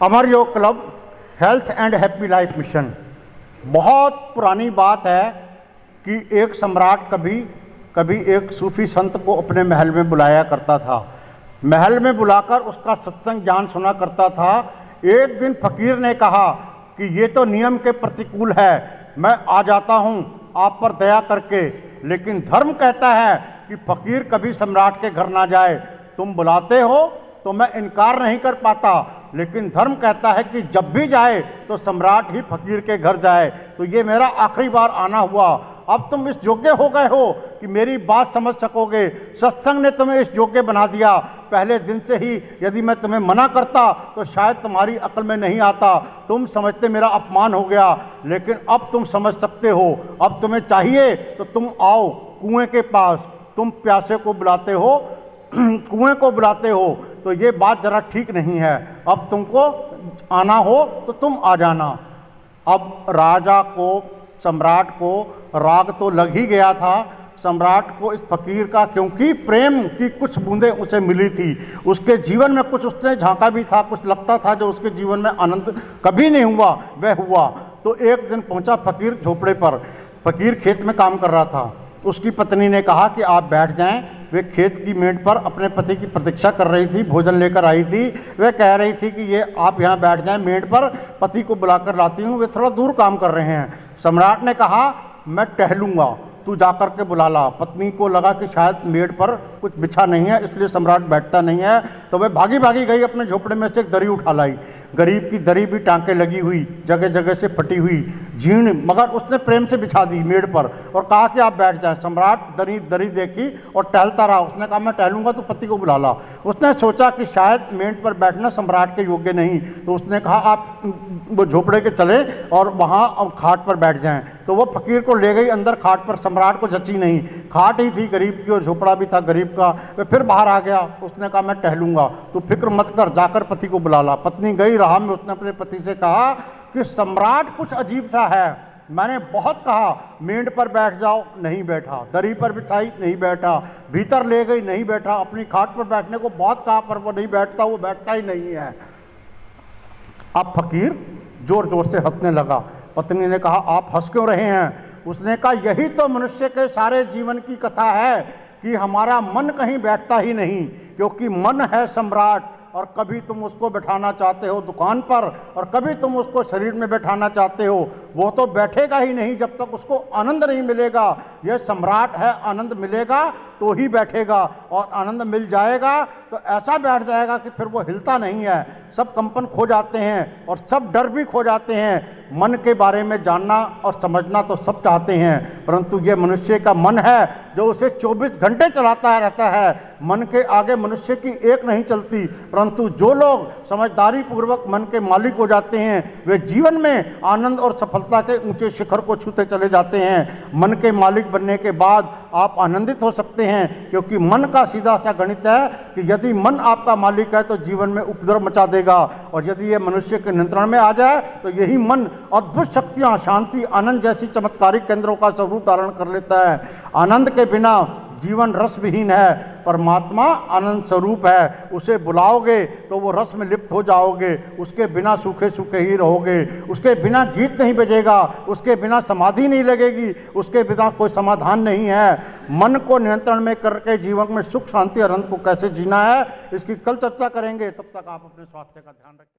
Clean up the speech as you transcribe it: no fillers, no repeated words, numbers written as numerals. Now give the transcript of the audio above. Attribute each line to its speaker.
Speaker 1: अमर योग club health and happy life mission. बहुत पुरानी बात है कि एक सम्राट कभी एक सूफी संत को अपने महल में बुलाया करता था। महल में बुलाकर उसका सत्संग ज्ञान सुना करता था। एक दिन फकीर ने कहा कि ये तो नियम के प्रतिकूल है, मैं आ जाता हूँ आप पर दया करके, लेकिन धर्म कहता है कि फकीर कभी सम्राट के घर ना जाए। तुम बुलाते हो तो मैं इनकार नहीं कर पाता, लेकिन धर्म कहता है कि जब भी जाए तो सम्राट ही फकीर के घर जाए। तो ये मेरा आखिरी बार आना हुआ। अब तुम इस योग्य हो गए हो कि मेरी बात समझ सकोगे। सत्संग ने तुम्हें इस योग्य बना दिया। पहले दिन से ही यदि मैं तुम्हें मना करता तो शायद तुम्हारी अक्ल में नहीं आता, तुम समझते मेरा अपमान हो गया, लेकिन अब तुम समझ सकते हो। अब तुम्हें चाहिए तो तुम आओ कुएं के पास, तुम प्यासे को बुलाते हो कुएं को बुलाते हो, तो ये बात जरा ठीक नहीं है। अब तुमको आना हो तो तुम आ जाना। अब राजा को, सम्राट को राग तो लग ही गया था। सम्राट को इस फकीर का, क्योंकि प्रेम की कुछ बूंदें उसे मिली थी, उसके जीवन में कुछ उसने झांका भी था, कुछ लगता था जो उसके जीवन में आनंद कभी नहीं हुआ वह हुआ। तो एक दिन पहुंचा फकीर झोपड़े पर। फकीर खेत में काम कर रहा था। उसकी पत्नी ने कहा कि आप बैठ जाएं। वे खेत की मेड़ पर अपने पति की प्रतीक्षा कर रही थी, भोजन लेकर आई थी। वे कह रही थी कि ये आप यहाँ बैठ जाएं मेड़ पर, पति को बुलाकर लाती हूँ, वे थोड़ा दूर काम कर रहे हैं। सम्राट ने कहा मैं टहलूँगा, तू जाकर के बुला ला। पत्नी को लगा कि शायद मेड़ पर कुछ बिछा नहीं है, इसलिए सम्राट बैठता नहीं है। तो वह भागी भागी गई, अपने झोपड़े में से एक दरी उठा लाई। गरीब की दरी भी टांके लगी हुई, जगह जगह से फटी हुई, जीर्ण, मगर उसने प्रेम से बिछा दी मेड़ पर और कहा कि आप बैठ जाएं। सम्राट दरी देखी और टहलता रहा। उसने कहा मैं टहलूंगा तो पति को बुला ला। उसने सोचा कि शायद मेड़ पर बैठना सम्राट के योग्य नहीं, तो उसने कहा आप वो झोपड़े के चले और वहाँ खाट पर बैठ जाएं। तो वो फकीर को ले गई अंदर खाट पर। सम्राट को जची नहीं, खाट ही थी गरीब की और झोपड़ा भी था गरीब का। वह फिर बाहर आ गया। उसने कहा मैं टहलूंगा, तो फिक्र मत कर, जाकर पति को बुला ला। पत्नी गई, राह में उसने अपने पति से कहा कि सम्राट कुछ अजीब सा है, मैंने बहुत कहा मेड़ पर बैठ जाओ, नहीं बैठा, दरी पर बिछाई, नहीं बैठा, भीतर ले गई, नहीं बैठा, अपनी खाट पर बैठने को बहुत कहा पर वो नहीं बैठता, वो बैठता ही नहीं है। अब फकीर जोर जोर से हंसने लगा। पत्नी ने कहा आप हंस क्यों रहे हैं? उसने कहा यही तो मनुष्य के सारे जीवन की कथा है कि हमारा मन कहीं बैठता ही नहीं, क्योंकि मन है सम्राट। और कभी तुम उसको बैठाना चाहते हो दुकान पर और कभी तुम उसको शरीर में बैठाना चाहते हो। वो तो बैठेगा ही नहीं जब तक उसको आनंद नहीं मिलेगा। यह सम्राट है, आनंद मिलेगा तो ही बैठेगा, और आनंद मिल जाएगा तो ऐसा बैठ जाएगा कि फिर वो हिलता नहीं है। सब कंपन खो जाते हैं और सब डर भी खो जाते हैं। मन के बारे में जानना और समझना तो सब चाहते हैं, परंतु ये मनुष्य का मन है जो उसे 24 घंटे चलाता रहता है। मन के आगे मनुष्य की एक नहीं चलती, परंतु जो लोग समझदारी पूर्वक मन के मालिक हो जाते हैं वे जीवन में आनंद और सफलता के ऊंचे शिखर को छूते चले जाते हैं। मन के मालिक बनने के बाद आप आनंदित हो सकते हैं, क्योंकि मन का सीधा सा गणित है कि यदि मन आपका मालिक है तो जीवन में उपद्रव मचा देगा, और यदि ये मनुष्य के नियंत्रण में आ जाए तो यही मन अद्भुत शक्तियां, शांति, आनंद जैसी चमत्कारिक केंद्रों का स्वरूप धारण कर लेता है। आनंद के बिना जीवन रस विहीन है। परमात्मा आनंद स्वरूप है, उसे बुलाओगे तो वो रस में लिप्त हो जाओगे। उसके बिना सूखे सूखे ही रहोगे, उसके बिना गीत नहीं बजेगा, उसके बिना समाधि नहीं लगेगी, उसके बिना कोई समाधान नहीं है। मन को नियंत्रण में करके जीवन में सुख शांति आनंद को कैसे जीना है, इसकी कल चर्चा करेंगे। तब तक आप अपने स्वास्थ्य का ध्यान रखें।